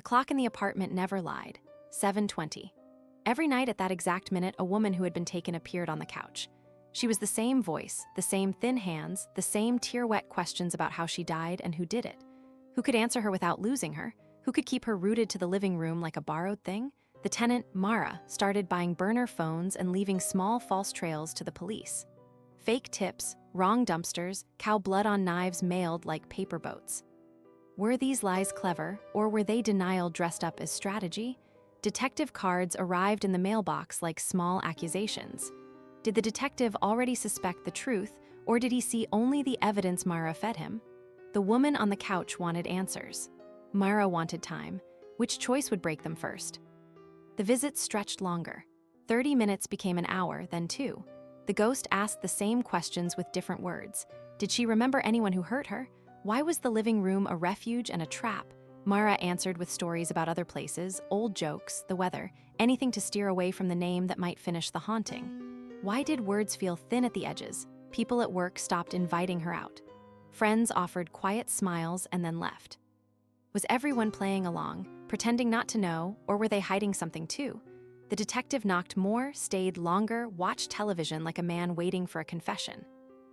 The clock in the apartment never lied. 7:20. Every night at that exact minute, a woman who had been taken appeared on the couch. She was the same voice, the same thin hands, the same tear-wet questions about how she died and who did it. Who could answer her without losing her? Who could keep her rooted to the living room like a borrowed thing? The tenant, Mara, started buying burner phones and leaving small false trails to the police. Fake tips, wrong dumpsters, cow blood on knives mailed like paper boats. Were these lies clever, or were they denial dressed up as strategy? Detective cards arrived in the mailbox like small accusations. Did the detective already suspect the truth, or did he see only the evidence Mara fed him? The woman on the couch wanted answers. Mara wanted time. Which choice would break them first? The visits stretched longer. 30 minutes became an hour, then 2. The ghost asked the same questions with different words. Did she remember anyone who hurt her? Why was the living room a refuge and a trap? Mara answered with stories about other places, old jokes, the weather, anything to steer away from the name that might finish the haunting. Why did words feel thin at the edges? People at work stopped inviting her out. Friends offered quiet smiles and then left. Was everyone playing along, pretending not to know, or were they hiding something too? The detective knocked more, stayed longer, watched television like a man waiting for a confession.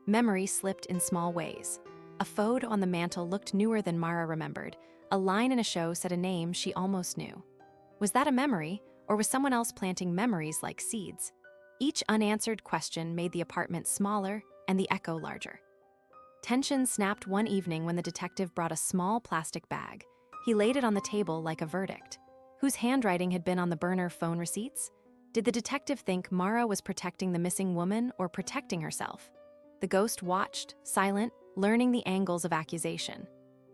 Memory slipped in small ways. A photo on the mantel looked newer than Mara remembered. A line in a show said a name she almost knew. Was that a memory, or was someone else planting memories like seeds? Each unanswered question made the apartment smaller and the echo larger. Tension snapped one evening when the detective brought a small plastic bag. He laid it on the table like a verdict. Whose handwriting had been on the burner phone receipts? Did the detective think Mara was protecting the missing woman or protecting herself? The ghost watched, silent, learning the angles of accusation.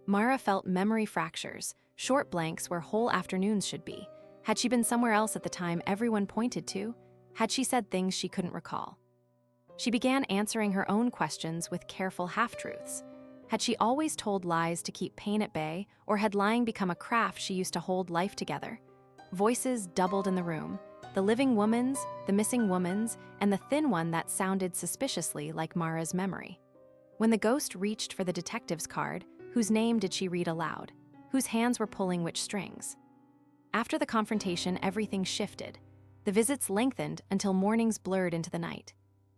Mara felt memory fractures, short blanks where whole afternoons should be. Had she been somewhere else at the time everyone pointed to? Had she said things she couldn't recall? She began answering her own questions with careful half-truths. Had she always told lies to keep pain at bay, or had lying become a craft she used to hold life together? Voices doubled in the room, the living woman's, the missing woman's, and the thin one that sounded suspiciously like Mara's memory. When the ghost reached for the detective's card, whose name did she read aloud? Whose hands were pulling which strings? After the confrontation, everything shifted. The visits lengthened until mornings blurred into the night.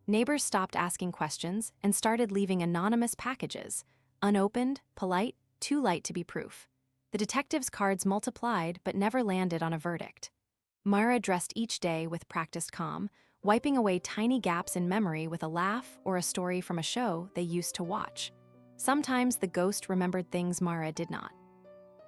Neighbors stopped asking questions and started leaving anonymous packages, unopened, polite, too light to be proof. The detective's cards multiplied but never landed on a verdict. Mara dressed each day with practiced calm, wiping away tiny gaps in memory with a laugh or a story from a show they used to watch. Sometimes the ghost remembered things Mara did not.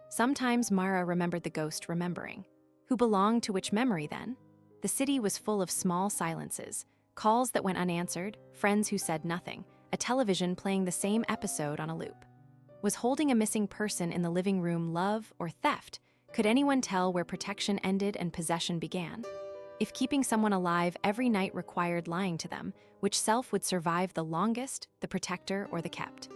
Sometimes Mara remembered the ghost remembering. Who belonged to which memory then? The city was full of small silences, calls that went unanswered, friends who said nothing, a television playing the same episode on a loop. Was holding a missing person in the living room love or theft? Could anyone tell where protection ended and possession began? If keeping someone alive every night required lying to them, which self would survive the longest, the protector or the kept?